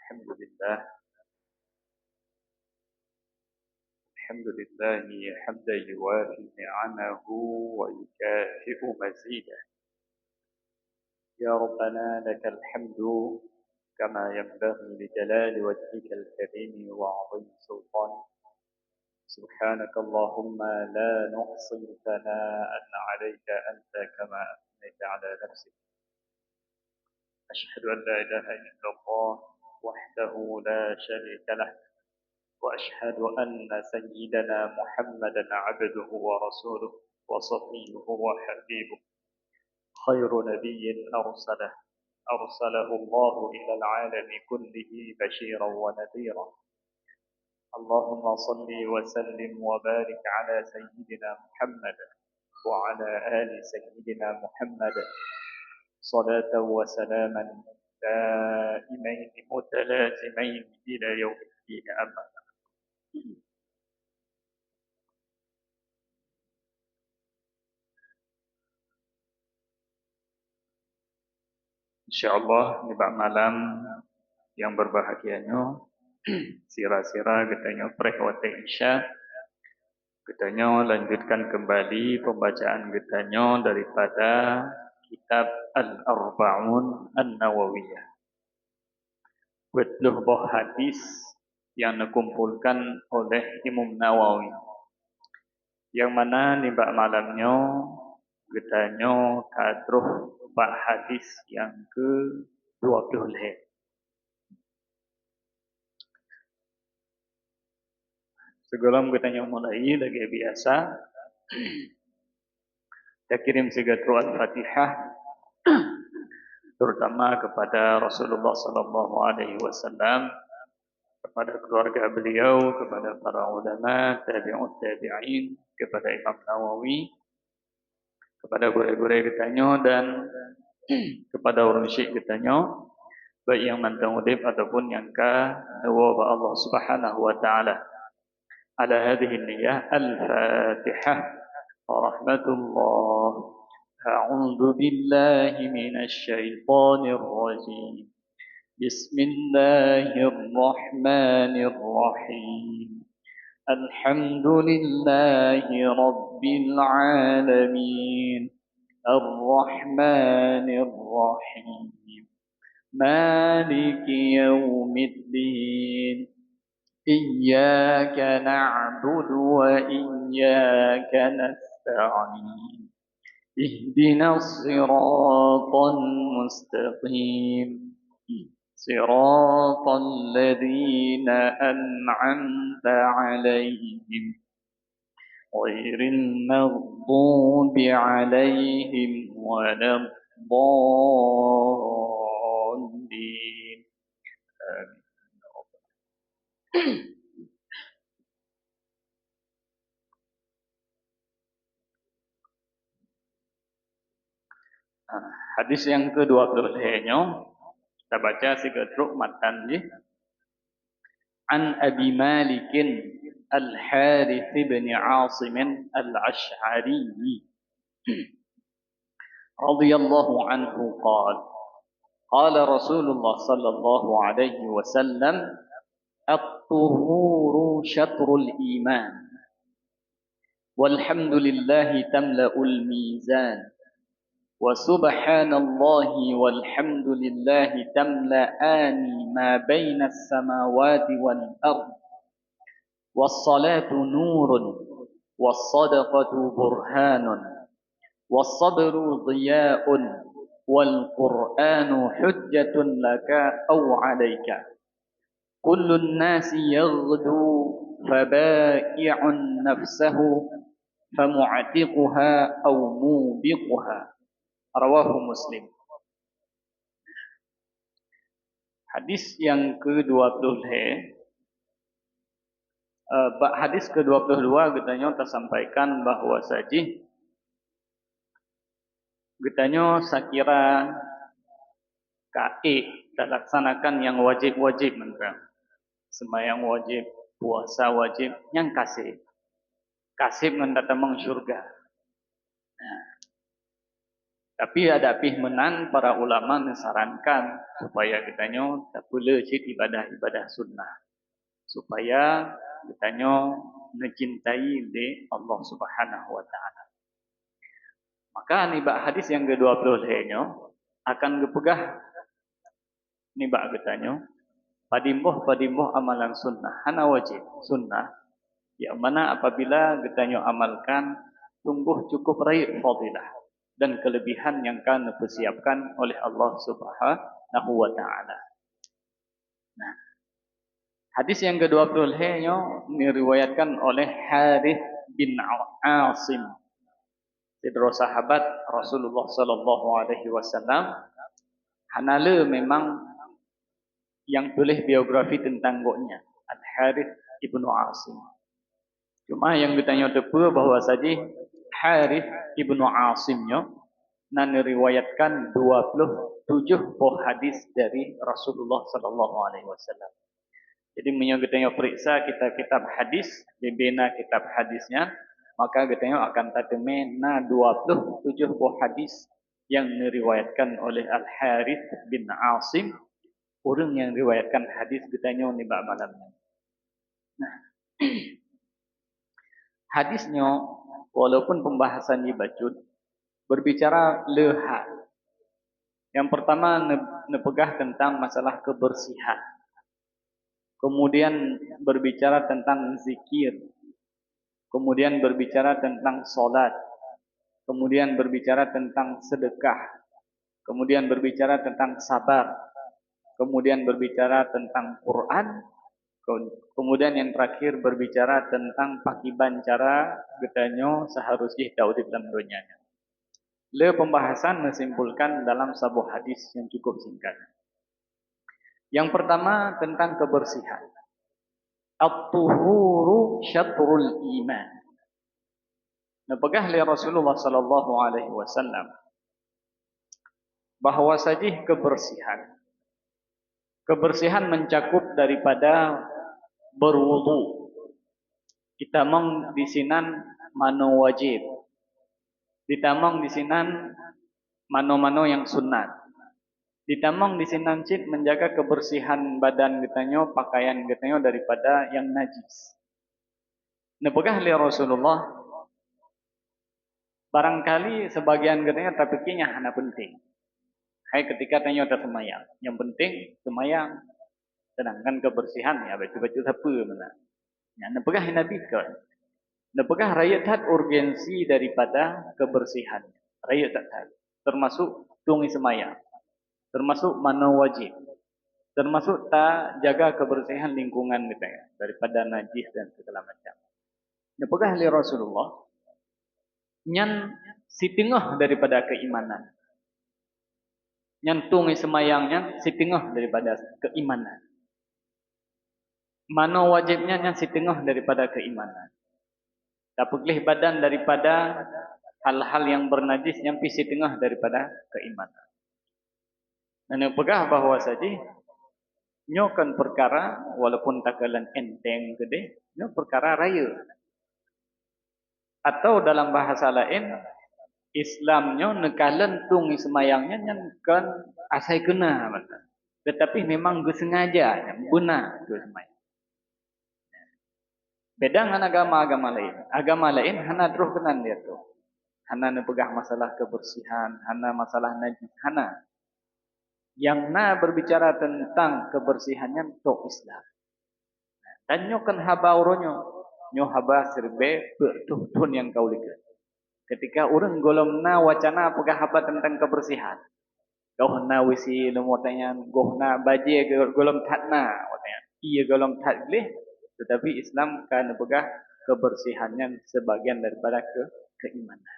الحمد لله الحمد لله حمدا يوافي نعمه ويكافئ مزيده. يا ربنا لك الحمد كما ينبغي لجلال وجهك الكريم وعظيم سلطانك. سبحانك اللهم لا نحصي ثناء عليك أنت كما أثنيت على نفسك. أشهد أن لا إله إلا الله وحده لا شريك له، وأشهد أن سيدنا محمدا عبده ورسوله وصفيه وحبيبه، خير نبي أرسله الله إلى العالم كله بشيرا ونذيرا. اللهم صل وسلم وبارك على سيدنا محمد وعلى آل سيدنا محمد صلاة وسلاما دائمين متلازمين إلى يوم الدين. أما InsyaAllah di malam yang berbahagianya sira-sira getanya prehwate isya getanya lanjutkan kembali pembacaan getanya daripada kitab Al-Arba'un An-Nawawiyah. Wetluh boh hadis yang dikumpulkan oleh Imam Nawawi, yang mana di malamnya getanya kadruh bak hadis yang ke-20. Sebelum getanya mulai lagi biasa, kita kirim segatru al-Fatihah terutama kepada Rasulullah sallallahu alaihi wasallam, kepada keluarga beliau, kepada para ulama, tabi'ut tabi'in, kepada Imam Nawawi, kepada guru-guru kitanya dan kepada orang syekh kitanya, baik yang mantang udip ataupun yang ka nawa Allah Subhanahu wa taala. Ala hadhihi niyyah al-Fatihah. Rahmatullah. A'udzu billahi minasy syaithanir rajim. Bismillahirrahmanirrahim. Alhamdulillahi rabbil alamin. Ar-Rahmanir Rahim. Maliki yaumiddin. Iyyaka na'budu wa iyyaka nasta'in. Ihdinas siratal mustaqim. Siratal ladzina an'amta 'alaihim ghairil maghdubi 'alaihim waladdallin. Hadis yang ke-20-nya kita baca segatruk matan ni. An Abi Malik Al-Harith bin Asim Al-Ash'ari radhiyallahu anhu qala qala Rasulullah sallallahu alaihi wasallam at-tuhuru syatrul iman walhamdulillahi tamla'ul mizan wa subhanallahi walhamdulillahi tamla'ani ma baina as-samawati wal ard was-salatu nurun was-sadaqatu burhanun was-sabru dhiya'un wal-qur'anu hujjatun laka aw 'alaika kullun nasi yaghdu faba'i'un nafsahu famu'tiquha aw mubiquha. Rawahu Muslim. Hadis yang ke-20. Hadis ke-22 getanya tersampaikan bahawa saji getanya sakira kae terlaksanakan yang wajib-wajib mereka. Sembahyang wajib, puasa wajib, yang kasih. Kasih mendatang syurga. Tapi ada pihmenan para ulama mensarankan supaya kitanya tak pula cik ibadah-ibadah sunnah. Supaya kitanya mencintai di Allah Subhanahu wa taala. Maka nibak hadis yang ke-20 nya akan gepegah nibak kitanya padimbuh amalan sunnah hana wajib sunnah yang mana apabila kitanya amalkan sungguh cukup raih fadilah dan kelebihan yang akan dipersiapkan oleh Allah Subhanahu wa taala. Nah, hadis yang ke-20 nya diriwayatkan oleh Harith bin Asim, saudara sahabat Rasulullah sallallahu alaihi wasallam. Hanala memang yang tulis biografi tentang goknya, Al-Harith ibnu Asim. Cuma yang ditanya tepu bahawa saja Harith ibnu Asimnya nan riwayatkan 27 hadis dari Rasulullah sallallahu alaihi wasallam. Jadi menyang ditanya periksa kitab hadis, di bina kitab hadisnya, maka ditanya akan tateme na 27 hadis yang diriwayatkan oleh Al-Harith bin Asim, orang yang riwayatkan hadis ditanya ni bab malamnya. Nah, hadisnya walaupun pembahasan dibacut berbicara leha. Yang pertama nepegah tentang masalah kebersihan. Kemudian berbicara tentang zikir. Kemudian berbicara tentang solat. Kemudian berbicara tentang sedekah. Kemudian berbicara tentang sabar. Kemudian berbicara tentang Quran. Kemudian yang terakhir berbicara tentang pakiban cara getanya seharusnya tahu di dalam dunianya. Le pembahasan menyimpulkan dalam sebuah hadis yang cukup singkat. Yang pertama tentang kebersihan. At-tuhuru syatrul iman. Napegah li Rasulullah sallallahu alaihi wasallam bahawa saja kebersihan. Kebersihan mencakup daripada berwudu. Kita mong di sinan mano wajib. Ditamong di sinan mano-mano yang sunat. Ditamong di sinan cit menjaga kebersihan badan kitanya, pakaian kitanya daripada yang najis. Napegah li Rasulullah barangkali sebagian kitanya terpikirnya hana penting. Hai ketika tanya ada semayang, yang penting semayang. Sedangkan kebersihan ya baju-baju apa mana? Ya napegah Nabi kan. Napegah raya tak urgensi daripada kebersihan. Raya tak termasuk tungi semayang. Termasuk mana wajib. Termasuk tak jaga kebersihan lingkungan kita ya, daripada najis dan segala macam. Napegah li Rasulullah nyan si tengah daripada keimanan. Nyan tungi semayangnya si tengah daripada keimanan. Mana wajibnya nyan si tengah daripada keimanan. Tak pelih badan daripada hal-hal yang bernajis yang si tengah daripada keimanan. Dan pegah bahawa saja nyokan perkara walaupun takalan enteng gede, nyo perkara raya. Atau dalam bahasa lain Islamnya nekalan tungi semayangnya yang kan asai kena. Tetapi memang sengaja guna tu semayang. Beda dengan agama-agama lain. Agama lain hana terus kenan dia tu. Hana nepegah masalah kebersihan, hana masalah najis, hana. Yang na berbicara tentang kebersihannya tok Islam. Dan nyo kan haba uronyo. Nyo haba serbe bertuhtun yang kau lihat. Ketika orang golong na wacana pegah haba tentang kebersihan. Kau na wisi lemotanya, goh na baje golong tatna. Iya golong tat boleh. Tetapi Islam kan pegah kebersihannya sebagian daripada keimanan.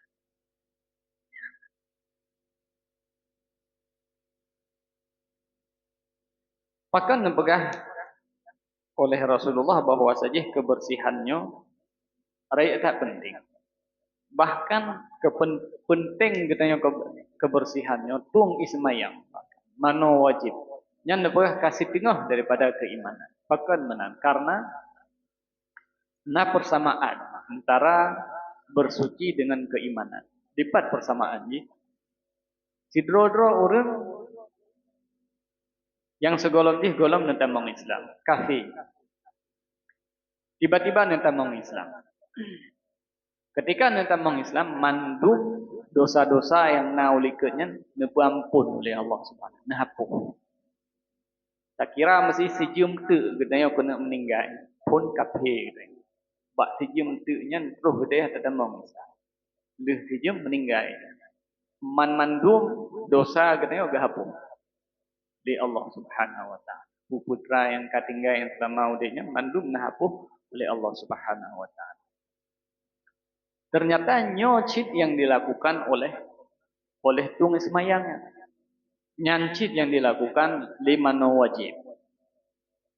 Bahkan pegah oleh Rasulullah bahawa saja kebersihannya raya tak penting. Bahkan penting katanya kebersihannya tung ismayang mano wajib. Yang nepegah kasih tengah daripada keimanan. Bahkan menang karena na persamaan antara bersuci dengan keimanan. Dipat persamaan ni. Sidro-dro orang yang segolong di golong nentamong Islam, kafir. Tiba-tiba nentamong Islam. Ketika nentamong Islam, mandum dosa-dosa yang naulikatnya nepampun oleh Allah Subhanahu. Nahapuh. Tak kira mesti sejum tu gedanya kena meninggal pun kafir gitu. Bak sejum tu nya terus gedaya nentamong Islam. Leh sejum meninggal. Man-mandum dosa gedanya gahapuh di Allah Subhanahu wa taala. Putra yang katinggal yang selama udahnya mandum nahapuh oleh Allah Subhanahu wa taala. Ternyata nyocit yang dilakukan oleh tung semayangnya. Nyancit yang dilakukan lima no wajib.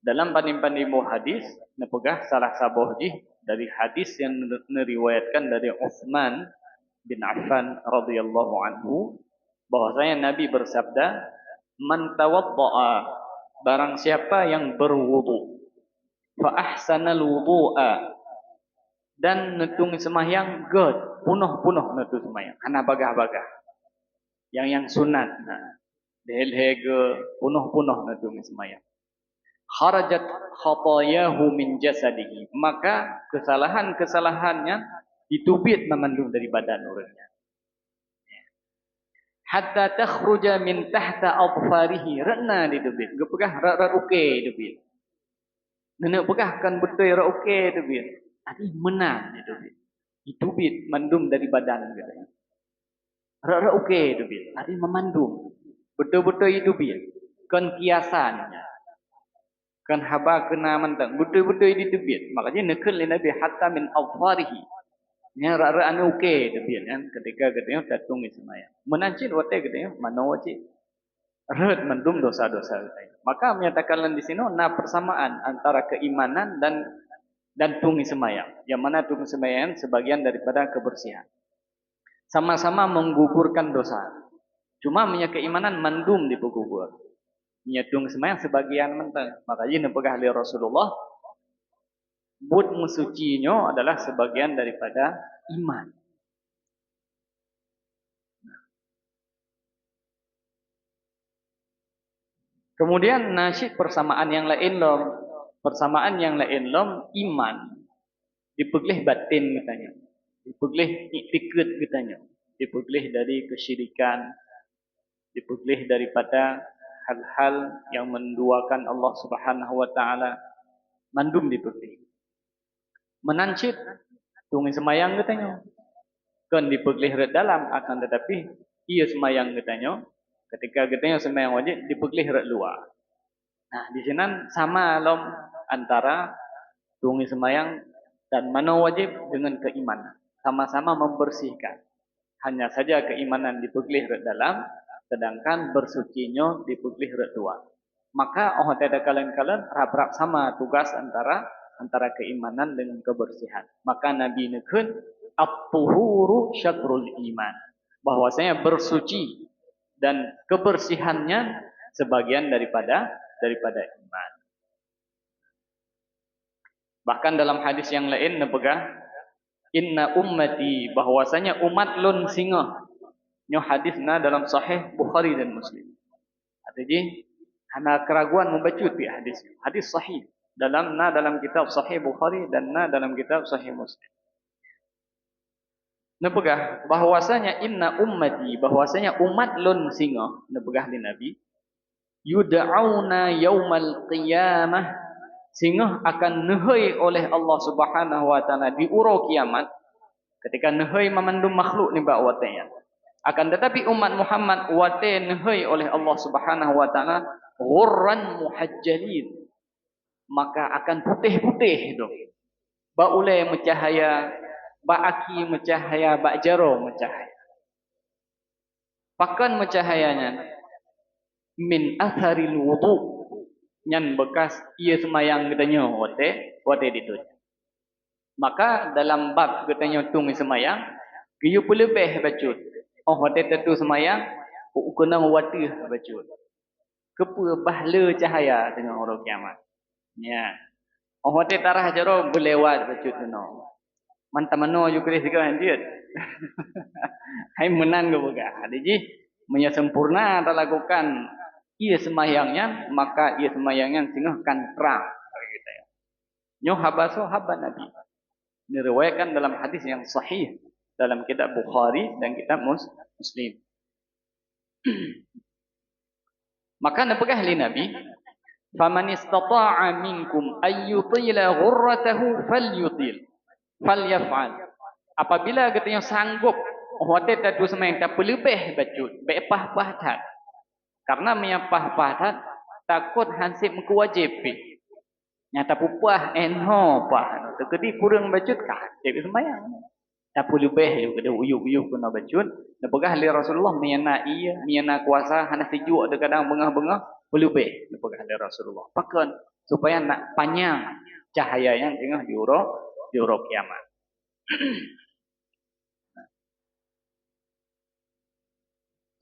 Dalam pandai-pandai hadis, nepegah salah sabuh dari hadis yang meriwayatkan dari Utsman bin Affan radhiyallahu anhu bahwasanya Nabi bersabda, "Man tawaddaa, barang siapa yang berwudu, fa ahsanal wudu'a, dan netung sembahyang god punuh-punuh netung sembahyang hana bagah-bagah yang sunat nah dehel-hege punuh-punuh netung sembahyang kharajat khatayahu min jasadihi, maka kesalahan-kesalahannya ditubit memandung dari badan orangnya hatta takhruja min tahta adfarihi, rena ditubit gepegah rak okey ditubit nenek pegahkan betul rak okey ditubit. Tadi menang itu bit mandum dari badan katanya. Rara okey itu bit. Tadi memandum. Betul-betul itu bit. Kan kiasannya. Kan haba kena mentang. Betul-betul itu bit. Makanya nekal Nabi hatta min awfarihi. Nya rara anu okey itu bit kan. Ketika katanya tatung ismaya. Menancit wate katanya mana wajib. Red mandum dosa-dosa katanya. Maka menyatakan di sini persamaan antara keimanan dan tungi semayang. Yang mana tungi semayang sebagian daripada kebersihan. Sama-sama menggugurkan dosa. Cuma punya keimanan mandum dipegugur. Punya tungi semayang sebagian mentah. Makanya nepegah oleh Rasulullah. Bud musucinya adalah sebagian daripada iman. Kemudian nasyid persamaan yang lain lom. Persamaan yang lain lom iman. Dipeglih batin katanya. Dipeglih iktikad katanya. Dipeglih dari kesyirikan. Dipeglih daripada hal-hal yang menduakan Allah Subhanahu wa taala. Mandum dipeglih. Menancit tungi semayang katanya. Kan dipeglih red dalam akan tetapi ia semayang katanya. Ketika katanya semayang wajib dipeglih red luar. Nah, di sini sama lom antara tungi semayang dan mana wajib dengan keimanan. Sama-sama membersihkan. Hanya saja keimanan dipeglih red dalam, sedangkan bersucinya dipeglih red luar. Maka tidak kalian rap-rap sama tugas antara keimanan dengan kebersihan. Maka Nabi nekun at-tuhuru syatrul iman. Bahwasanya bersuci dan kebersihannya sebagian daripada iman. Bahkan dalam hadis yang lain nepegah inna ummati, bahwasanya umat lun singa. Nyo hadisna dalam sahih Bukhari dan Muslim. Artinya hana keraguan membaca hadis. Hadis sahih dalam kitab sahih Bukhari dan dalam kitab sahih Muslim. Nepegah bahwasanya inna ummati, bahwasanya umat lun singa nepegah di Nabi yud'auna yaumal qiyamah, sehingga akan nehai oleh Allah Subhanahu wa taala di uro kiamat. Ketika nehai memandum makhluk ni bak watanya. Akan tetapi umat Muhammad wate nehai oleh Allah Subhanahu wa taala ghurran muhajjalin, maka akan putih-putih itu. Ba ulai mencahaya, ba aki mencahaya, ba jaro mencahaya. Pakan mencahayanya min atharil wudu, nyan bekas ia semayang katanya wate ditut. Maka dalam bab katanya tung semayang kiyu pelebeh bacut. Oh wate tentu semayang kena wate bacut. Kepa bahla cahaya dengan orang kiamat. Ya. Oh wate tarah jaro berlewat bacut no. Mantap mano you kris juga anjir. Hai menang ke buka. Jadi Menya sempurna tak lakukan ia semayangnya, maka ia semayangnya sehingga kan terang. Nyo habaso haba Nabi. Diriwayatkan dalam hadis yang sahih dalam kitab Bukhari dan kitab Muslim. Maka napagah li Nabi, faman istata'a minkum ayyutila ghurratahu falyutil, falyaf'al. Apabila katanya sanggup hotel tadu semayang tak pelebih bajut, bepah-pah tak. Karena menyapah-pah takut hansip mengkewajib. Nyata pupah enho pah. Sekedi kurang bajut kah? Jadi semayang. Tak pelebih juga uyuk-uyuk kena bajut. Napagah li Rasulullah miyana iya, miyana kuasa hana sejuk ada kadang bengah-bengah pelebih. Napagah li Rasulullah. Pakan supaya nak panjang cahaya yang tengah diuruk kiamat.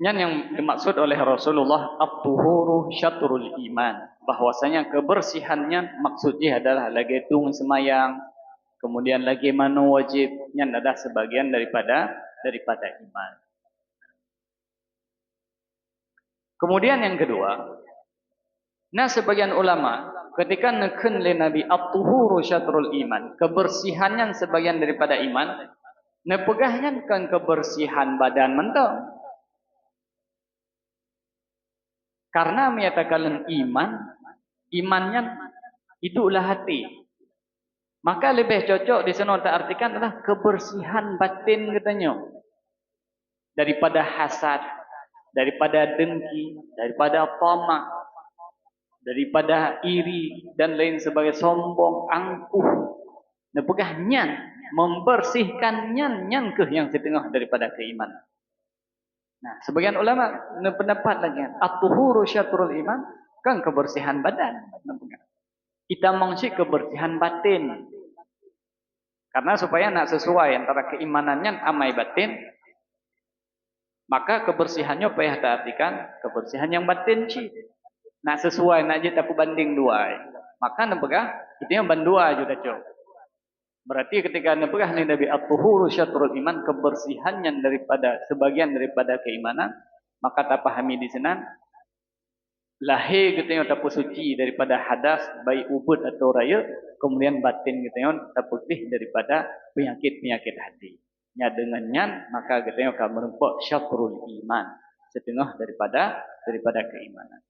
Yang dimaksud oleh Rasulullah at-tuhuru syatrul iman, bahwasanya kebersihannya maksudnya adalah lagi tung semayang, kemudian lagi manu wajibnya adalah sebagian daripada iman. Kemudian yang kedua, nah sebagian ulama ketika neken le Nabi at-tuhuru syatrul iman, kebersihannya sebagian daripada iman, nepegahnya kan kebersihan badan mentang. Karena menyatakan imannya itulah hati. Maka lebih cocok di sana kita artikan adalah kebersihan batin katanya. Daripada hasad, daripada dengki, daripada tamak, daripada iri dan lain sebagai sombong, angkuh. Nepegahnya membersihkan nyan ke yang setengah daripada keimanan. Nah, sebagian ulama berpendapat lagi, at-tuhuru syatrul iman, kan kebersihan badan. Kita maksud kebersihan batin. Karena supaya nak sesuai antara keimanannya amai batin, maka kebersihannya payah tak artikan kebersihan yang batin sih. Nak sesuai, nak jadi aku banding dua. Maka nepegah, itu yang bandua juga cukup. Berarti ketika nepegah ni Nabi at-tuhuru syatrul iman, kebersihannya daripada sebagian daripada keimanan, maka tak pahami di sana lahir kita tak suci daripada hadas baik ubud atau raya, kemudian batin kita tak putih daripada penyakit-penyakit hati. Nya dengannya maka kita akan menempuh syatrul iman, setengah daripada keimanan.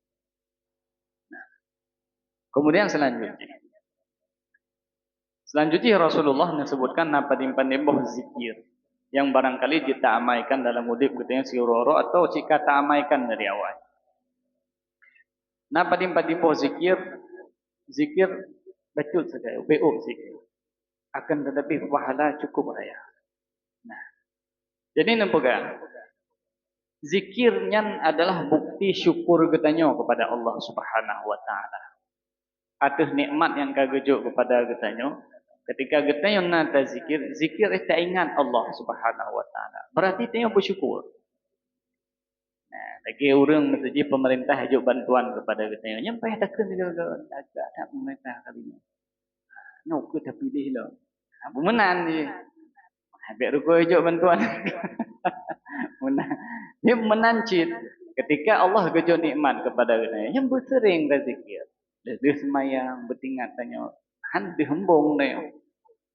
Nah, kemudian Selanjutnya Rasulullah menyebutkan napadim-pandimboh zikir yang barangkali kita amaikan dalam udip kita yang siuroro atau jika tak amaikan dari awal. Napadim-pandimboh zikir betul saja, BO zikir. Akan tetapi pahala cukup raya. Nah, jadi nampak zikirnya adalah bukti syukur katanya kepada Allah Subhanahu wa taala. Atas nikmat yang kagejuk kepada katanya. Ketika kita yang nata zikir kita ingat Allah Subhanahu wa taala. Berarti kita bersyukur. Nah, lagi orang mesti pemerintah ajuk bantuan kepada kita. Nyampai takkan juga agak tak pemerintah kali ni. Nak kita pilih lah. Pemenang ni. Habis ruko ajuk bantuan. Menang. Dia menancit ketika Allah gejo nikmat kepada kita. Yang bersering berzikir. Dia semayang bertingat tanya han dihembung ni.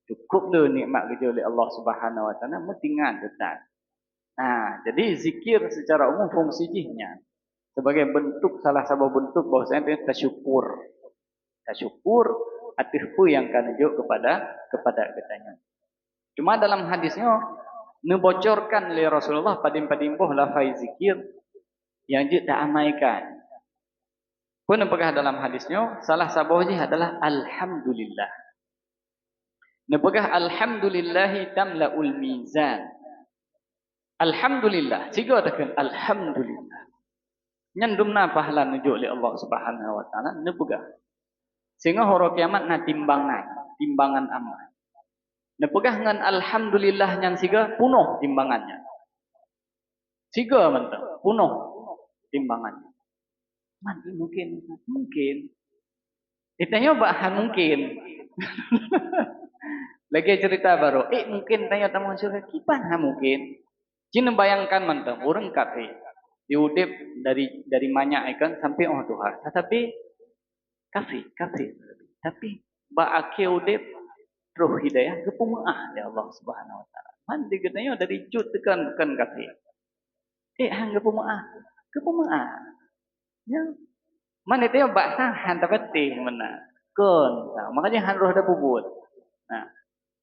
Cukup tu nikmat kerja oleh Allah Subhanahu wa taala mentingat dekat. Nah, jadi zikir secara umum fungsinya sebagai bentuk salah satu bentuk bahwasanya kita syukur. Syukur atas apa yang kan tunjuk kepada katanya. Cuma dalam hadisnya nebocorkan oleh Rasulullah padim-padimboh lafaz zikir yang dia tak amaikan. Pun apakah dalam hadisnya salah satunya adalah alhamdulillah. Nepegah alhamdulillahi tamla'ul mizan. Alhamdulillah. Siga takkan alhamdulillah. Nyandumna pahala nujuk oleh Allah Subhanahu wa taala nepegah. Sehingga hari kiamat na timbangan amal. Nepegah dengan alhamdulillah yang siga penuh timbangannya. Siga mantap, penuh timbangannya. Mungkin. Ditanya bahan mungkin. Lagi cerita baru. Mungkin tanya tamu surga. Kipan mungkin. Cina bayangkan mantap. Orang kafir. Diudip dari banyak ikan sampai Tuhan. Tetapi kafir. Tapi akhir udip roh hidayah ke pemaah ya Allah Subhanahu wa taala. Man digetanya dari jut tekan kafir. Hang ke pemaah. Ya. Man itu ya baksa han tapati mana. Kon. Makanya han roh ada bubut. Nah,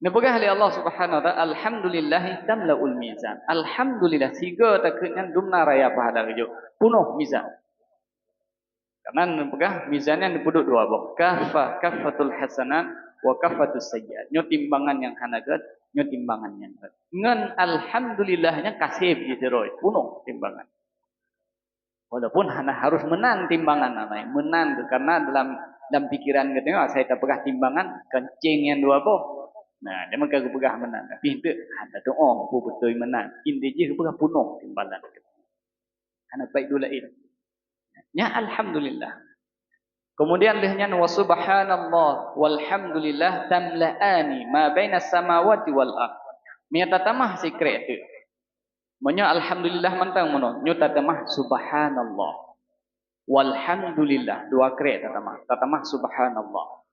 Nepegah oleh Allah Subhanahu wa taala, alhamdulillah tamlaul mizan. Alhamdulillah siga taknya dumna raya pahala kejo. Penuh mizan. Karena nepegah mizannya dipuduk dua bok. Kafatul hasanat wa kafatus sayyiat. Nyo timbangan yang hanagat, nyo timbangan yang hanagat. Ngan alhamdulillahnya kasih gitu roy, penuh timbangan. Walaupun hana harus menang timbangan namanya, menang karena dalam pikiran kita saya tak pegah timbangan kencing yang dua bok. Nah, dia maka pegah menang. Tapi itu ada tu betul menang. Inti je pegah penuh timbangan. Karena baik dulu ini. Ya alhamdulillah. Kemudian lehnya wa subhanallah walhamdulillah tamla'ani ma baina samawati wal ard. Miata tamah secret itu. Monya alhamdulillah mantang mono. Nyo tatamah subhanallah. Walhamdulillah dua kre tatamah subhanallah.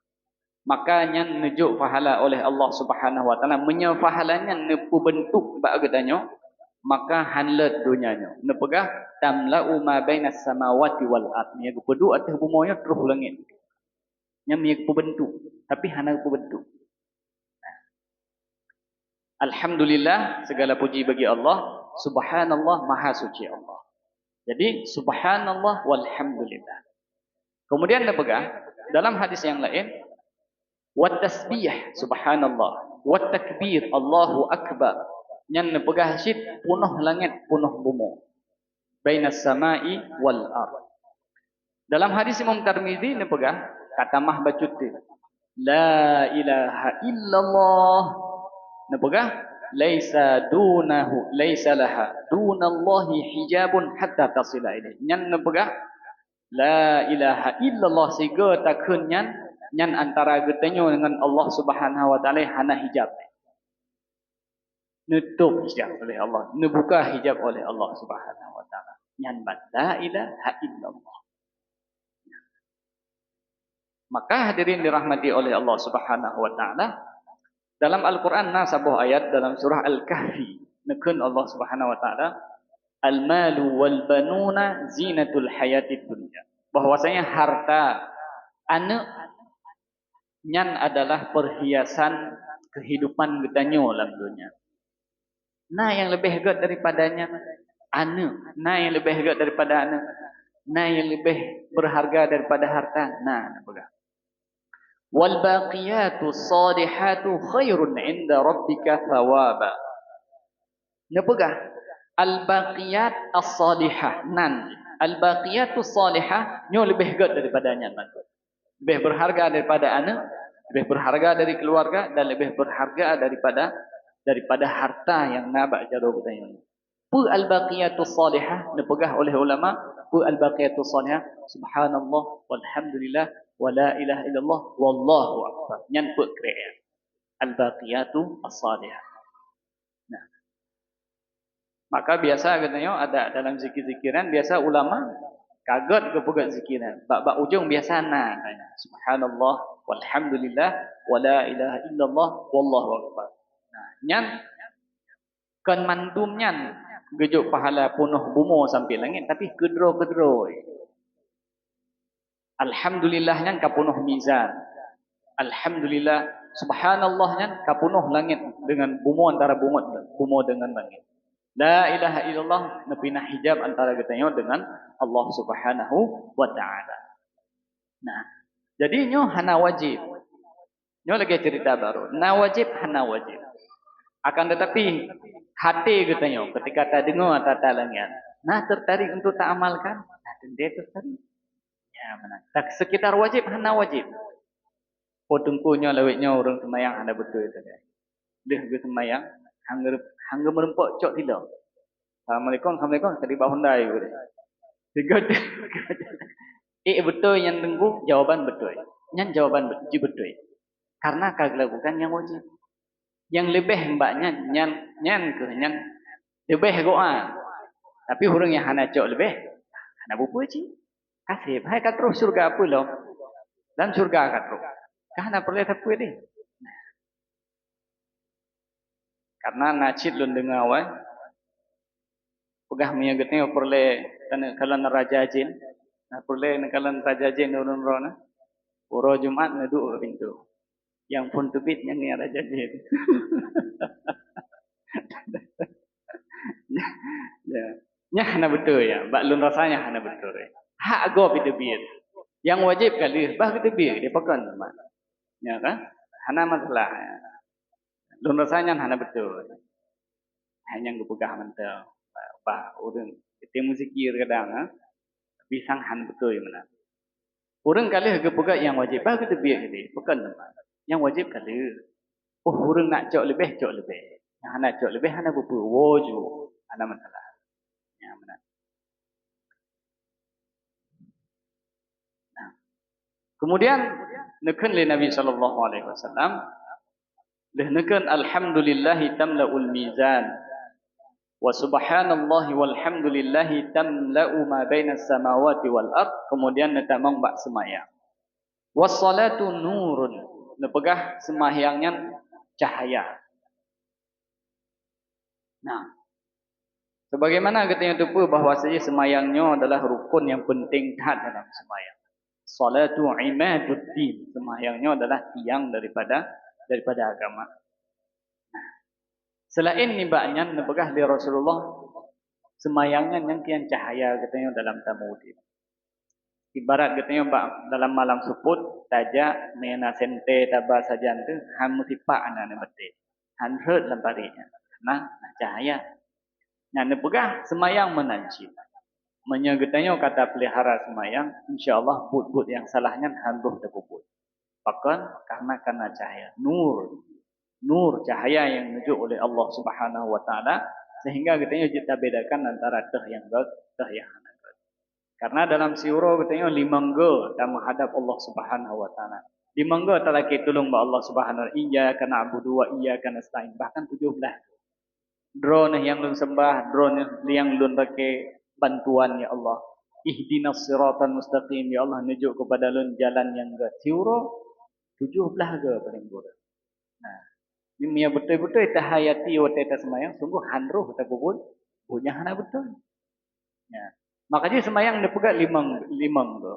Makanya nujuk pahala oleh Allah Subhanahu wa taala menyepahalanya nepu bentuk bak gedanyo maka hanlet dunianya nepegah tamla'u ma bainas samawati wal ard nya kepedu atas bumonya terus langit nya miak bentuk tapi hana bentuk. Alhamdulillah segala puji bagi Allah subhanallah maha suci Allah. Jadi subhanallah walhamdulillah. Kemudian nepegah dalam hadis yang lain wat tasbih subhanallah wat takbir Allahu akbar nyan nepegah syid punuh langit punuh bumi bainas samai wal ard. Dalam hadis Imam Tirmizi nepegah kata mah bacut la ilaha illallah nepegah laisa laha dunallahi hijabun hatta tasila ilaih nyan nepegah la ilaha illallah siga takun nyan antara getanyo dengan Allah Subhanahu wa taala hana hijab. Nutup hijab oleh Allah, nebuka hijab oleh Allah Subhanahu wa taala. Nyan la ilaha illallah. Maka hadirin dirahmati oleh Allah Subhanahu wa taala, dalam Al-Qur'an sabuh ayat dalam surah Al-Kahfi, nekun Allah Subhanahu wa taala, al-malu wal banuna zinatul hayatid dunya. Bahwasanya harta, anak nyan adalah perhiasan kehidupan getanyo dalam dunia. Nah yang lebih hebat daripadanya anu, nah yang lebih hebat daripada anu, nah yang lebih berharga daripada harta. Nah, apa? Wal baqiyatu salihatu khairun 'inda rabbika thawaba. Napagah? Al baqiyat as-salihah nan. Al baqiyatu salihah nyo lebih hebat daripadanya man. Lebih berharga daripada anak, lebih berharga dari keluarga dan lebih berharga daripada harta yang nabak jaro betanya. Pu al-baqiyatus salihah dipegah oleh ulama, pu al-baqiyatus salihah subhanallah walhamdulillah wala ilaha illallah wallahu akbar. Nyan pu krea. Al-baqiyatu as-salihah. Nah. Maka biasa katanya ada dalam zikir-zikiran biasa ulama kaget ke pegat zikiran. Bab ujung biasa subhanallah walhamdulillah wala ilaha illallah wallahu akbar. Nah, nyan kan mandum nyan gejuk pahala punuh bumo sampai langit tapi kedro-kedro. Alhamdulillah nyan kapunuh mizan. Alhamdulillah subhanallah nyan kapunuh langit dengan bumo antara bumo dengan langit. La ilaha illallah nepina hijab antara kita dengan Allah Subhanahu wa taala. Nah, jadi nyo hana wajib. Nyo lagi cerita baru. Na wajib hana wajib. Akan tetapi hati kita ketika tak dengar tata langit. Nah tertarik untuk tak amalkan. Nah dia tertarik. Ya mana. Tak sekitar wajib hana wajib. Potungkunya lewetnya orang semayang ada betul itu. Dia ke semayang hangga merempok cok tidak. Assalamualaikum tadi bawa Hyundai gitu. Tiga. Betul yang tunggu jawaban betul. Nyan jawaban betul. Karena kagak lakukan yang wajib. Yang lebih mbaknya nyan lebih goa. Tapi orang yang hana cok lebih, hana bupu je. Kasih, hai kat terus surga apa lo? Dan surga kat terus. Kah hana perlu tapi ni. Karena nacit lun dengar awal, pegah punya getnya perlu kalan raja jin, perlu kalan raja jin urun rona. Uro Jumat ngeduk pintu. Yang pun tebitnya ni raja jin. Ya. Nya hana betul ya. Bak lun rasanya hana betul ya. Hak go itu bir. Yang wajib kali bah itu bir dia pekan teman. Ya kan? Hana masalah. Ya. Lun rasanya hana betul. Hanya ngepegah mental. Bah urang itu musikir kadang ha. Bisang han betul ya mana. Urang kali ngepegah yang wajib bah itu bir dia pekan teman. Yang wajib kali. Oh urang nak cok lebih cok lebih. Yang hana cok lebih hana bupu wajib. Hana masalah. Ya mana. Kemudian nekan le Nabi sallallahu alaihi wasallam leh nekan alhamdulillahi tamlaul mizan wa subhanallahi walhamdulillahi tamlau ma bainas samawati wal ard. Kemudian netamang bak sembahyang. Wassalatu nurun. Nepegah sembahyangnya cahaya. Nah, sebagaimana katanya tu bahwasanya sembahyangnya adalah rukun yang penting dalam sembahyang. Salatu imaduddin. Sembahyangnya adalah tiang daripada agama. Selain nibaknya nebegah di Rasulullah sembahyangnya yang kian cahaya katanya dalam tamudin. Ibarat katanya dalam malam suput tajak mena sente tabah sajan tu ham musipak anak nebete. Hanret lemparinya. Nah cahaya. Nah nebegah sembahyang menancip. Menyegetanya kata pelihara semayang, insyaAllah but-but yang salahnya handuh terbubut. Bahkan karena cahaya. Nur cahaya yang menunjuk oleh Allah Subhanahu Wa Taala sehingga kita bedakan antara teh yang god, teh yang hanagod. Karena dalam siuro katanya limangga dan menghadap Allah Subhanahu Wa Taala. Limangga telah kita tolong Allah Subhanahu Wa Taala. Iyyaka na'budu wa iyyaka nasta'in. Bahkan 17. Drone yang lun sembah, drone yang lun pakai bantuan ya Allah. Ihdinas siratal mustaqim ya Allah, nujuk kepada lun jalan yang ke siuro 17 ke paling kurang. Nah, ini betul-betul tahayati wa ta semayang sungguh hanruh ta kubun punya hana betul. Ya. Makanya semayang dia pegat limang tu.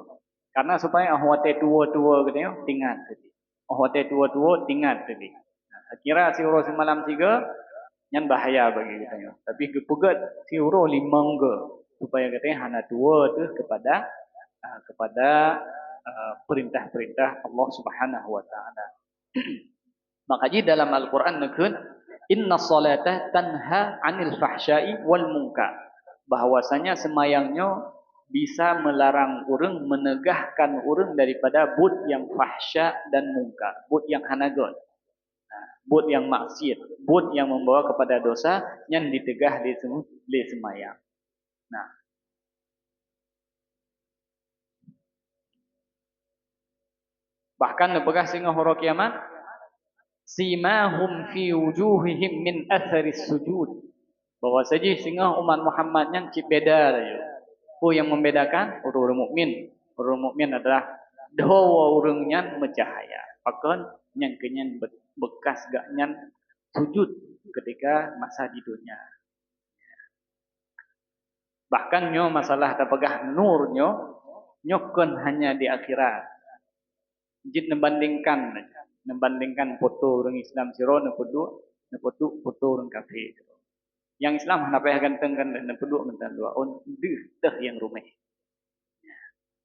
Karena supaya ahwate tua-tua katanya tinggal tadi. Ahwate tua-tua tinggal tadi. Nah, kira siuro semalam 3 yang bahaya bagi kita. Tapi kepegat siuro 5 ke supaya katanya hana dua tu kepada perintah-perintah Allah Subhanahu Wa Taala. Makanya dalam Al-Quran nekun inna salata tanha 'anil fahsya'i wal munkar. Bahwasanya semayangnya bisa melarang orang, menegahkan orang daripada bud yang fahsya dan munkar, bud yang hanagon. Bud yang maksiat, bud yang membawa kepada dosa yang ditegah di semayang. Nah, bahkan nepegah singa horo kiamat, simahum fi wujuhihim min atharis sujud. Bahwa saja singa umat Muhammad yang cip beda saja. Yang membedakan orang mukmin. Orang mukmin adalah dua orangnya mencahaya. Bahkan yang kenyan bekas gaknya sujud ketika masa di dunia. Bahkan nyo masalah tapagah nurnyo nyokon hanya di akhirat. Jid membandingkan foto orang Islam siro foto orang kafir. Yang Islam hendak payah gantengkan dan penduk mentan dua on deh yang rumah.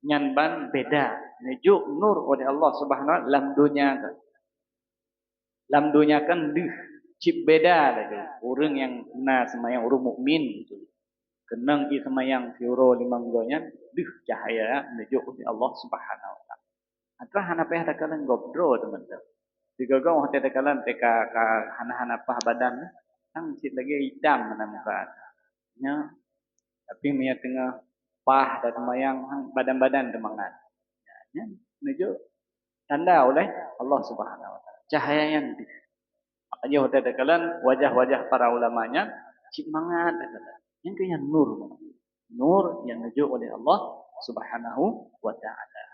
Nyanban beda, nejuk nur oleh Allah Subhanahu Wa Taala dalam dunia kan deh cip beda lagi. Orang yang semayang orang mukmin itu. Kenang di semayang siro 5 gonya deh cahaya nejuk oleh Allah Subhanahu Wa Taala. Antara hana payah takalan gobdro teman-teman. Jika kau hati takalan teka hana pah badan sang sit lagi hitam mana muka. Ya. Tapi mia tengah pah dan semayang badan-badan demangan. Ya, menuju tanda oleh Allah Subhanahu Wa Taala. Cahaya yang makanya hati takalan wajah-wajah para ulamanya cip mangat. Yang kaya nur. Nur yang nujuk oleh Allah Subhanahu wa ta'ala.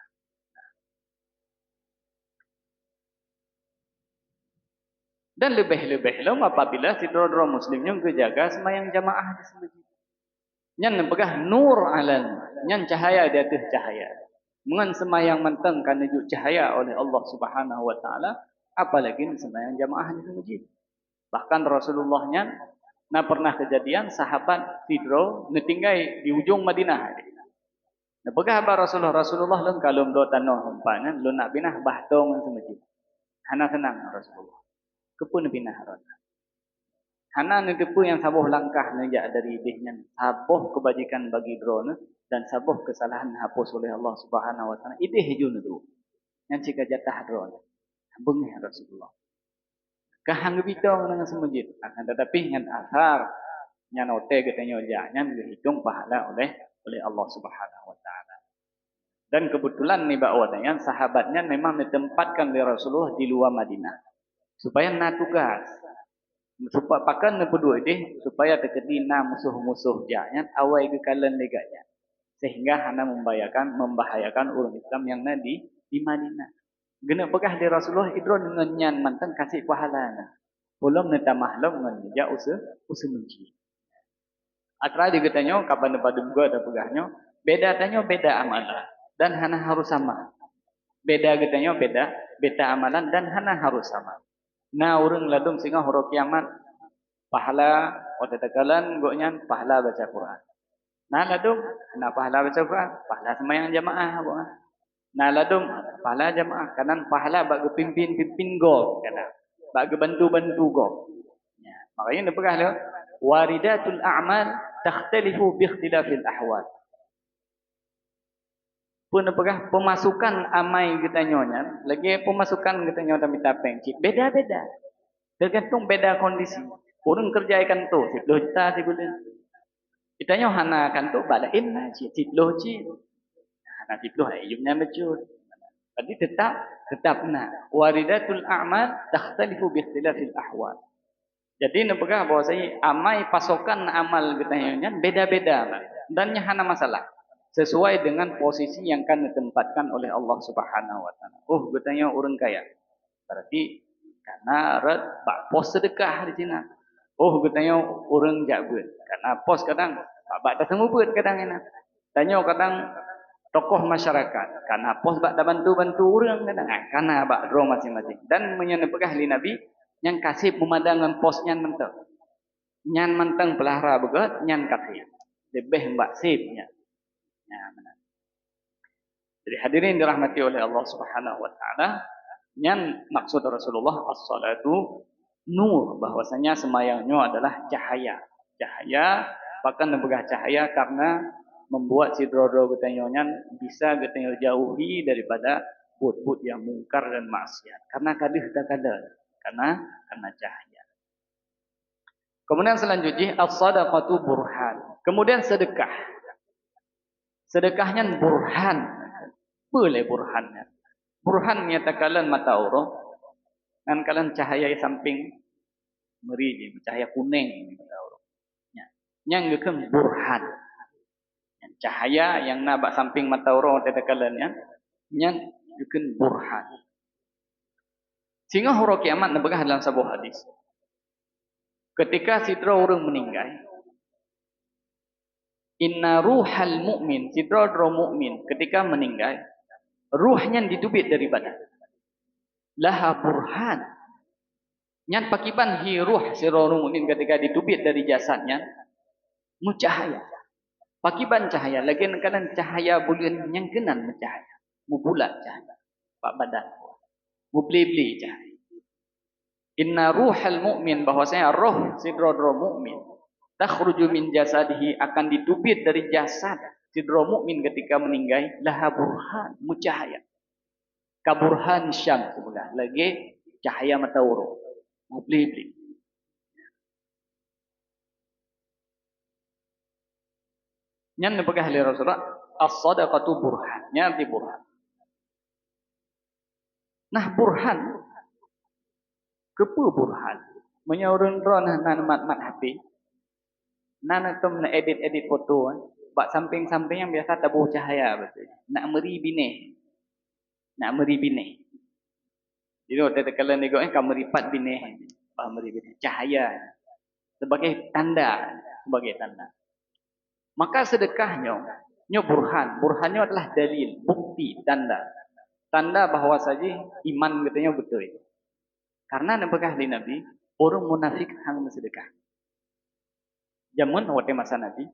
Dan lebih-lebih lama apabila si dua muslimnya kejaga semayang jamaah di masjid. Nyan pegah nur alan, nyan cahaya di atas cahaya. Mengan semayang menteng kan nujuk cahaya oleh Allah Subhanahu wa ta'ala, apalagi semayang jamaah di masjid. Bahkan Rasulullahnya pernah kejadian sahabat Tidro ngetinggai di ujung Madinah. Nah, pegah apa Rasulullah lun kalau do tanah umpanya lun nak binah bahtong di masjid. Hana senang Rasulullah. Kepun binah rona. Hana nedepu yang sabuh langkah nejak dari idihnya. Sabuh kebajikan bagi drone dan sabuh kesalahan hapus oleh Allah Subhanahu wa taala. Idih hijau tu. Yang cika jatah drone. Bengih Rasulullah. Kahang bitong dengan semujud. Akan tetapi dengan asar nyan ote katanya jangan dihitung pahala oleh Allah Subhanahu wa taala. Dan kebetulan nih bakwatnya sahabatnya memang ditempatkan oleh Rasulullah di luar Madinah. Supaya nak tugas. Supaya pakan nepedua ini supaya terkedina musuh-musuh jangan awai ke kalian leganya. Sehingga hana membahayakan orang Islam yang nadi di Madinah. Gena pegah di Rasulullah idron ngenyan mantan kasih pahala. Belum neta mahlum ngenja usaha menci. Atra digetanyo kapan pada gua ada pegahnya. Beda tanyo beda amalan dan hana harus sama. Beda getanyo beda amalan dan hana harus sama. Nah urang ladum singa horo kiamat pahala ote tekalan goknya pahala baca Quran. Nah ladum na pahala baca Quran, pahala semayang jamaah apa. Nah ladum pahala jamaah kanan pahala bagi pimpin go kana. Bagi bantu-bantu go. Ya, makanya dia pegah lo waridatul a'mal takhtalifu bi ikhtilafil ahwal. Pun pegah pemasukan amai kita nyonya, lagi pemasukan kita nyonya minta pengcik beda-beda. Tergantung beda kondisi. Orang kerja ikan tu, 10 juta si bulan. Kita nyonya hana kan tu balain lah, 10 ci. Hana 10 ayumnya becut. Jadi tetap nak waridatul a'mal takhtalifu bi ikhtilafil ahwal. Jadi nepegah bahwasanya amai pasokan amal kita nyonya beda-beda lah. Dan hana masalah. Sesuai dengan posisi yang akan ditempatkan oleh Allah Subhanahu wa taala. Oh, katanya orang kaya. Berarti karena pos sedekah di sini. Oh, katanya orang jabat. Karena pos kadang bak tak semubut kadang enak. Tanya kadang tokoh masyarakat. Karena pos bak dah bantu orang kadang. Karena bak draw masing-masing. Dan menyenepegah li Nabi yang kasih pemandangan pos nyan mentang. Nyan mentang pelahara begat, nyan kasih. Lebih mbak sipnya. Ya, benar. Jadi hadirin dirahmati oleh Allah Subhanahu wa taala, yang maksud Rasulullah as-salatu nur, bahwasanya semayangnya adalah cahaya. Cahaya, bahkan nebegah cahaya karena membuat si dro-dro getanyonya bisa getanyo jauhi daripada buat-buat yang mungkar dan maksiat. Karena kadih takadar, karena cahaya. Kemudian selanjutnya as-sadaqatu burhan. Kemudian sedekah. Sedekahnya burhan. Boleh burhannya. Burhan nyatakan mata orang. Dan kalian cahaya samping meri, cahaya kuning mata orang. Yang gekem burhan. Yang cahaya yang nabak samping mata orang nyatakan yang gekem burhan. Sehingga huruf kiamat nabagah dalam sebuah hadis. Ketika sidra orang meninggal, inna ruhal mu'min, sidra-dra mu'min ketika meninggal, ruhnya ditubit dari badan. Laha burhan. Nyan pakiban hi ruh sidra mu'min ketika ditubit dari jasadnya, mucahaya. Pakiban cahaya, lagi kadang cahaya bulan yang kenan mencahaya. Mubulat cahaya. Pak badan. Mubli-bli cahaya. Inna ruhal mu'min, bahwasanya roh sidra-dra mu'min takhruju min jasadihi, akan ditubit dari jasad sidra mukmin ketika meninggal, laha burhan, mucahaya. Kaburhan syam sebelah lagi cahaya matahari. Mubli-bli. Nyan nepegah li Rasulullah as-sadaqatu burhan, nyanti burhan. Nah burhan kepu burhan menyaurun ron nan mat hati. Nana tu nak edit foto kan. Bak samping-samping yang biasa tabuh cahaya betul. Nak meri bini. Nak meri bini. Jadi waktu kalau nego kameri pat bini. Meri bini cahaya sebagai tanda, sebagai tanda. Maka sedekahnya nyo burhan. Burhannya adalah dalil, bukti, tanda. Tanda bahawa saja iman katanya betul. Karena napakah di Nabi, orang munafik hang bersedekah. Jamun waktu masa Nabi,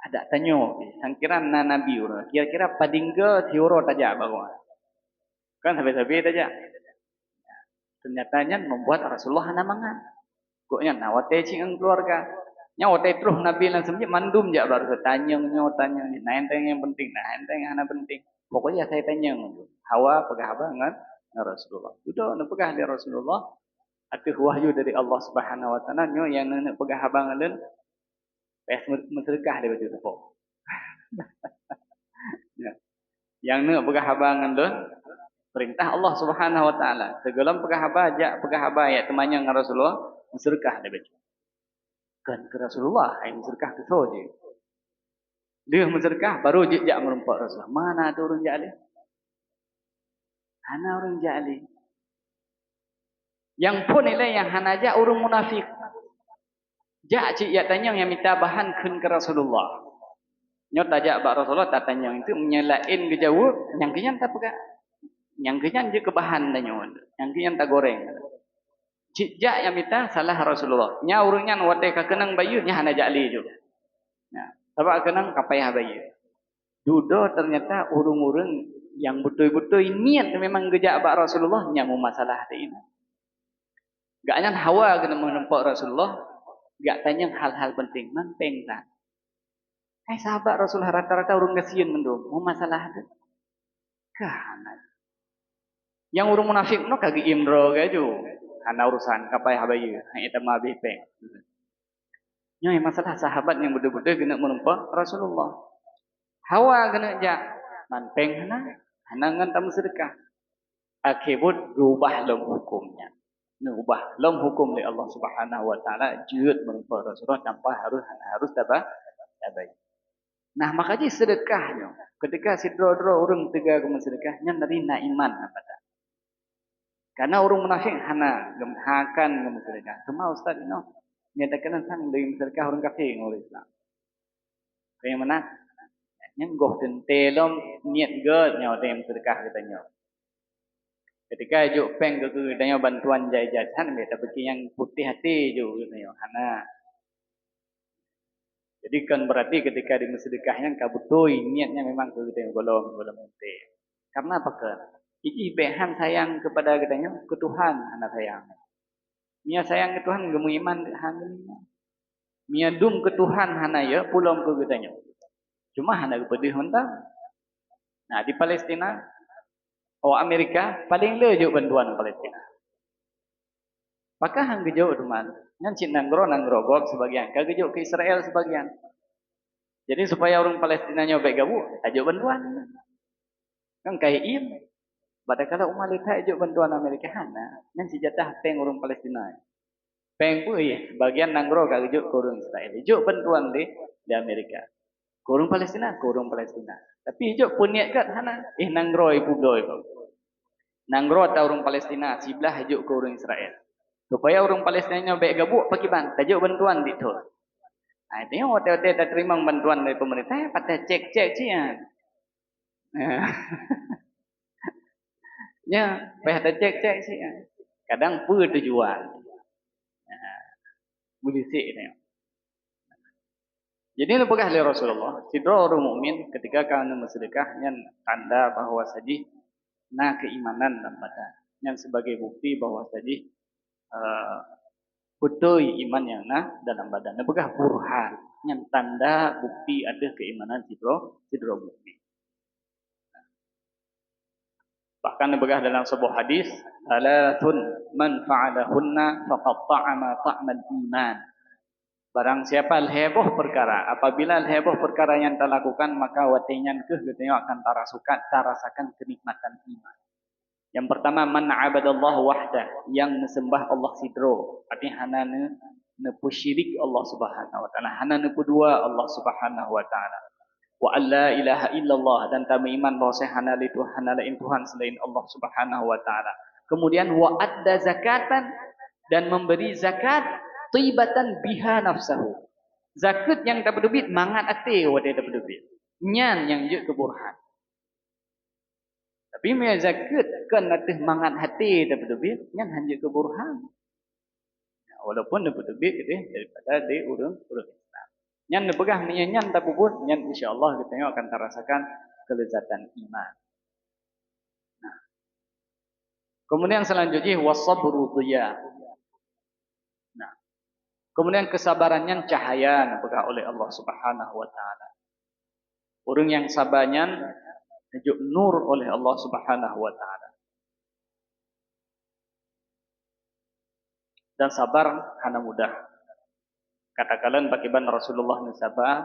ada tanya, sangkira na Nabi orang, kira-kira padingga tiuro tajak bawa. Kan sampai-sampai tajak. Ternyatanya membuat Rasulullah namangan. Koknya nawate cing keluarga. Nya waktu terus Nabi langsung mandum je baru tanya, nah enteng yang penting, nah enteng yang penting. Pokoknya saya tanya, Hawa pegah banget Rasulullah. Sudah nak pegah dari Rasulullah, ada wahyu dari Allah Subhanahu Wa Taala nyo yang nak pegah abang alun, pes mensedekah dia betul apa? Yang nak pegah abang alun, perintah Allah Subhanahu Wa Taala. Segala pegah abang ajak pegah abang ayat temannya dengan Rasulullah, mensedekah dia betul. Kan ke Rasulullah, yang mensedekah ke saja. Dia mensedekah baru jejak merempak Rasulullah. Mana ada orang jahli? Hana orang jahli. Yang pun ialah yang hana ajak orang munafik. Jak cik ya tanya yang minta bahan kun ke Rasulullah. Nyot ajak bak Rasulullah tak tanya itu menyelain ke jauh, yang kenyan tak pegak. Yang kenyan je ke bahan tanya. Yang kenyan tak goreng. Cik jak yang minta salah Rasulullah. Nya urangnya wadai ka kenang bayu nya hana jahli juga. Nah, sebab kenang kapayah bayu. Dudo ternyata urung-urung yang betul-betul niat memang gejak bak Rasulullah nya mu masalah ini. Gak nyan hawa kena menempak Rasulullah, gak tanya hal-hal penting, manteng tak. Sahabat Rasulullah rata-rata urung kasihan mendung, mu masalah tu. Kahana. Yang urung munafik no kagi imro gaju. Hana urusan kapayah bayu, itu mah bepeng. Nya masalah sahabat yang betul-betul kena menempak Rasulullah. Hawa kena jak manteng hana, hana ngan tamu sedekah. Akibut rubah dalam hukumnya. Ubah dalam hukum dari Allah Subhanahu Wa Taala jud menempa Rasulullah tanpa harus tabah. Nah makanya sedekahnya ketika si dro orang tiga kemen sedekahnya nerina iman apa tak? Karena orang munafik hana gemhakan kemen sedekah. Cuma ustaz ini nyatakan sang dari sedekah orang kafir oleh Islam. Kayak mana? Nyenggoh dan telom niat gad nyawa dem sedekah katanya. Ketika juk peng ke tanya bantuan jajan, mereka pergi yang putih hati juk tanya hana. Jadi kan berarti ketika di sedekahnya kabutoi niatnya memang ke tanya golong putih. Karena apa kan? Iki behan sayang kepada katanya ke Tuhan anak sayang. Mia sayang ke Tuhan gemu iman hana. Mia dum ke Tuhan hana ya pulang ke katanya. Cuma hana ke pedih mentang. Nah di Palestina Amerika paling lejuk bantuan Palestina. Maka hang gejauh teman, yang cik nanggro sebagian, kagejauh ke Israel sebagian. Jadi supaya orang Palestina nyobek gabu, ajuk bantuan. Kan kayak im. Pada kala umat kita ajuk bantuan Amerika hana, yang sejatah peng orang Palestina. Peng pun sebagian nanggro kagejauh ke orang Israel. Ajuk bantuan di Amerika. Ke orang Palestina, ke orang Palestina. Tapi ajuk pun niat kat hana, nanggro ibu doi. Nanggro atau orang Palestina, sebelah ajuk ke orang Israel. Supaya orang Palestina baik gabuk pakai ban, tajuk bantuan itu. Nah, itu yang hotel-hotel tak terima bantuan dari pemerintah, pada cek-cek cian. Ya, pada cek-cek cian. Kadang pun tujuan. Bulisik ni. Jadi lepakah oleh Rasulullah, sidra orang mukmin ketika kau bersedekah yang tanda bahawa saja na keimanan dan badan. Yang sebagai bukti bahawa saja betul iman yang dalam badan. Apakah burhan yang tanda bukti ada keimanan sidro mukmin. Bahkan apakah dalam sebuah hadis, salatun man fa'alahunna faqad ta'ama ta'mal iman. Barang siapa heboh perkara, apabila heboh perkara yang telah lakukan, maka watinyan katanya akan tarasakan kenikmatan iman. Yang pertama, man abadallahu wahda, yang mesembah Allah sidro. Artinya hanana nepu syirik Allah Subhanahu wa taala, hana nepu dua Allah Subhanahu wa taala. Wa alla ilaha illallah, dan kami iman bahawa hana lain Tuhan selain Allah Subhanahu wa taala. Kemudian wa adda zakatan, dan memberi zakat tibatan biha nafsahu. Zakat yang tak berdebit mangat ate wade tak berdebit. Nyan yang je keburhan. Tapi me zakat kan atih mangat hati tak berdebit, nyan hanya keburhan. Walaupun dia berdebit daripada dia urang Islam. Nyan dia pegang nyan tak bubut, nyan insya-Allah kita akan terasakan kelezatan iman. Nah. Kemudian selanjutnya wasabru dhiya. Nah. Kemudian kesabarannya cahaya dipegang oleh Allah Subhanahu wa taala. Orang yang sabarnya dijuk nur oleh Allah Subhanahu wa taala. Dan sabar hana mudah. Katakanlah bagaimana Rasulullah mensabar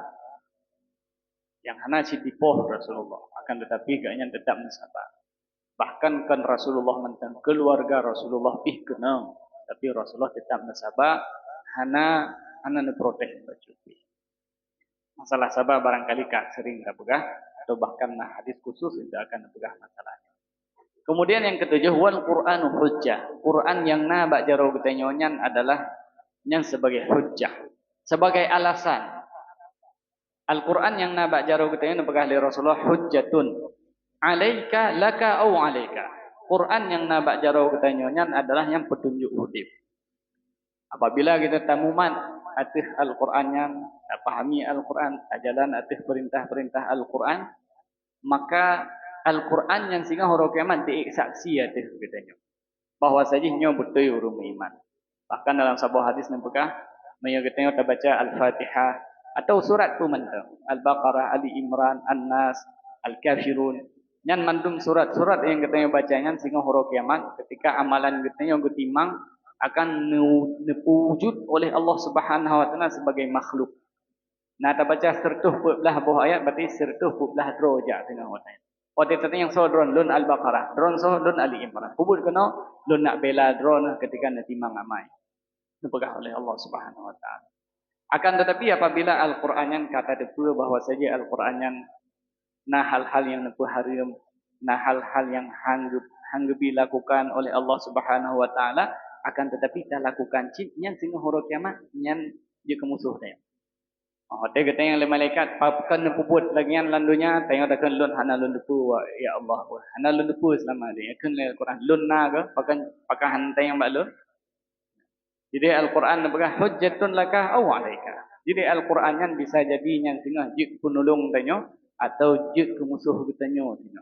yang hana sidipoh Rasulullah, akan tetapi gaknya tetap mensabar. Bahkan kan Rasulullah mentang keluarga Rasulullah kenal, tapi Rasulullah tetap mensabar, hana neprotes bercuti. Masalah sabar barangkali sering tak pegah, atau bahkan hadis khusus itu akan pegah masalahnya. Kemudian yang ketujuh, wal Qur'anu hujjah. Quran yang bak jaro kita nyonyan adalah yang sebagai hujjah, sebagai alasan. Al-Quran yang bak jaro kita nyonyan pegah li Rasulullah hujjatun alaika laka au alaika. Quran yang bak jaro kita nyonyan adalah yang petunjuk hidup. Apabila kita tamuman atih Al-Quran yang pahami Al-Quran, jalan atih perintah-perintah Al-Quran, maka Al-Quran yang sehingga huruf kiamat disaksi atih katanya bahawa sajinya betul urung iman. Bahkan dalam sebuah hadis nempekah maya katanya baca Al-Fatihah atau surat tu mantap, Al-Baqarah, Ali Imran, An-Nas, Al-Kafirun. Yang mandum surat-surat yang katanya bacanya sehingga huruf kiamat ketika amalan katanya gutimang akan diwujud oleh Allah Subhanahu wa taala sebagai makhluk. Nah, ta baca sertuh belah buah ayat berarti sertuh belah roja tengah watanya. Pada tadi yang so drone lun Al-Baqarah, drone so lun Ali Imran. Kubur kena lun nak bela drone ketika nanti mangamai. Dipegah oleh Allah Subhanahu wa taala. Akan tetapi apabila Al-Qur'an yang kata depu bahawa saja Al-Qur'an yang nah hal-hal yang nepu haram, nah hal-hal yang hanggup dilakukan oleh Allah Subhanahu wa taala, akan tetapi tak lakukan cipnya sehingga huruf kiamat nyan dia kemusuh dia. Oh, dia kata yang malaikat pakan nepuput lagi yang landunya tengok takkan lun hana lun depu ya Allah hana lun depu selama dia kan Al-Quran lun naga pakan hantai yang baklun. Jadi Al-Quran berkah hujjatun laka aw alaika. Jadi Al-Quran yang bisa jadi yang sehingga jik penolong tanya atau jik kemusuh tanya tanya.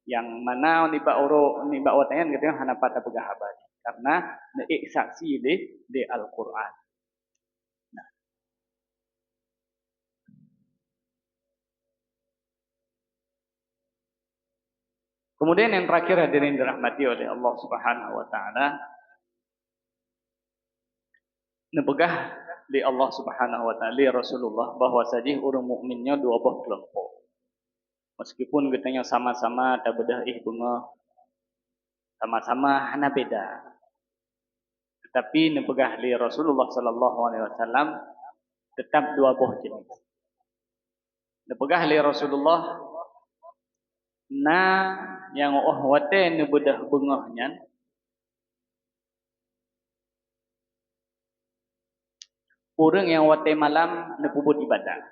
Yang mana ni bak oro ni bak watayan katanya hana patah pegah abadi karena saksi di Al-Quran. Kemudian yang terakhir hadirin dirahmati oleh Allah Subhanahu wa taala, nebegah di Allah Subhanahu wa taala li Rasulullah bahwa saja orang mukminnya dua buah kelompok. Meskipun katanya sama-sama tak bedah bunga, sama-sama hana beda. Tetapi nebegah li Rasulullah sallallahu alaihi wasallam tetap dua buah jenis. Nebegah li Rasulullah yang wate ne bedah bengahnya orang yang wate malam ne pubut ibadah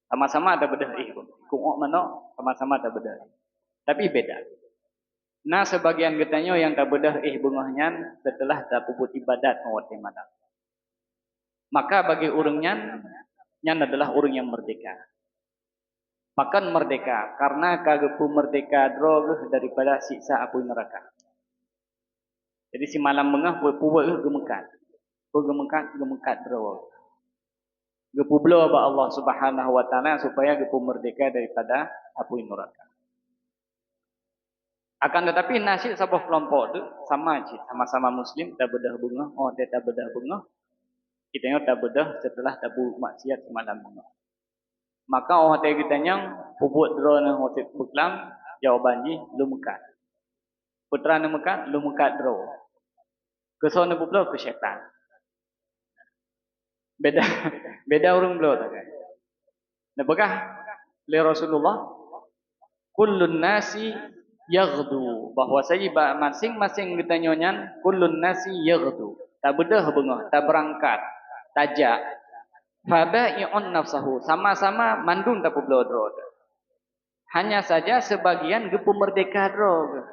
sama-sama ada bedah kung mana sama-sama ada bedah tapi beda. Nah sebagian katanya yang tak bedah bengahnya setelah tak pubut ibadat wate malam, maka bagi orangnya nyan adalah orang yang merdeka. Makan merdeka karena kagepu merdeka drog daripada siksa api neraka. Jadi si malam mengah puwe gemekat drog. Gepu belo ba Allah Subhanahu wa taala supaya gepu merdeka daripada api neraka. Akan tetapi nasib sebuah kelompok tu sama je, sama-sama muslim tak bedah bunga, dia tak bedah bunga. Kita tak bedah setelah tabu maksiat semalam mengah. Maka orang kita yang puput drone hotel beklam jawabannya lu mekat. Putra ne mekat lu mekat draw. Kesone puplo ke syaitan. Beda beda urung beliau tak kan. Napakah li Rasulullah kullun nasi yaghdu, bahwa saja masing-masing kita nyonyan kullun nasi yaghdu. Tak bedah bengah, tak berangkat, tajak. Fabai'un nafsahu, sama-sama mandun tak beliau drod. Hanya saja sebagian gepu merdeka drog.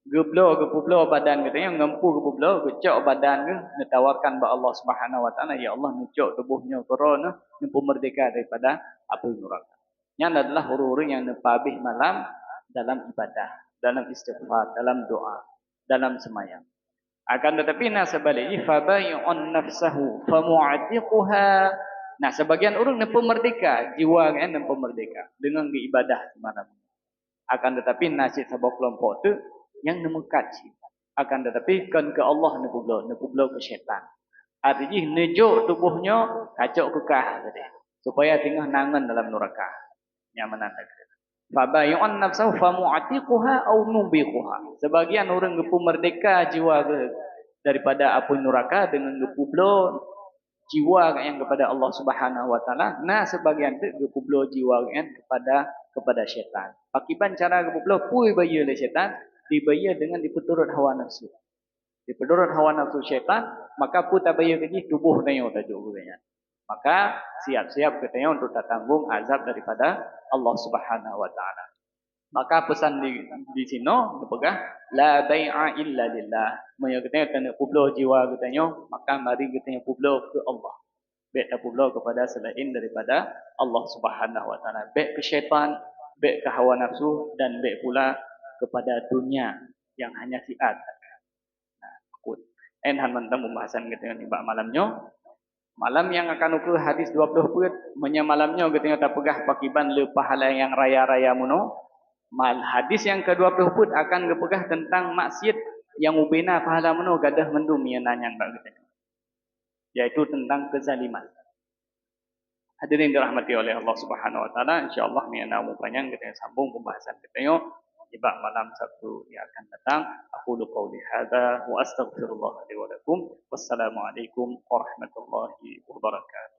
Geblo badan katanya ngempu geblo gecok badan ke ditawarkan ba Allah Subhanahu wa taala, ya Allah ngecok tubuhnya korona ngempu merdeka daripada api neraka. Yang adalah huru-huru yang nepabih malam dalam ibadah, dalam istighfar, dalam doa, dalam semayang. Akan tetapi nah sebaliknya fabai'un nafsahu famu'tiquha. Nah sebagian orang nempu merdeka, jiwa kan nempu merdeka dengan beribadah di mana. Akan tetapi nasib sebuah kelompok tu yang nemu kaji. Akan tetapi kan ke Allah nepu belau ke syaitan. Artinya nejuk tubuhnya kacau kekah tadi. Supaya tinggal nangan dalam neraka. Nyaman anda. Fabayu'an nafsahu famu'atiquha au nubiquha. Sebagian orang gepu merdeka jiwa daripada api neraka dengan gepu belau jiwa yang kepada Allah Subhanahu wa taala. Nah sebagian tu gepu belau jiwa yang kepada syaitan. Akibat cara gepu belau pui bayar oleh syaitan, dibayar dengan dipeturut hawa nafsu. Dipeturut hawa nafsu syaitan, maka pun tak bayar gaji tubuh tanya tajuk katanya. Maka siap-siap katanya untuk tak tanggung azab daripada Allah Subhanahu wa taala. Maka pesan di sini dipegah la bai'a illa lillah. Moyo katanya kena kublo jiwa katanya, maka mari katanya kublo ke Allah. Baik tak kublo kepada selain daripada Allah Subhanahu wa taala. Baik ke syaitan, baik ke hawa nafsu dan baik pula kepada dunia yang hanya siat. Nah, akut. Han mentang pembahasan kita ni bab malamnya. Malam yang akan ukur hadis 20 put menya malamnya kita tak pegah pakiban le pahala yang raya-raya muno. Mal hadis yang ke-20 put akan gepegah tentang maksiat yang ubina pahala muno gadah mendum yang nanya bab kita. Yaitu tentang kezaliman. Hadirin dirahmati oleh Allah Subhanahu wa taala, insyaallah ni ana panjang kita sambung pembahasan kita yo di bab malam Sabtu yang akan datang. Aku qauli hadza wa astaghfirullah li wa lakum. Wassalamualaikum warahmatullahi wabarakatuh.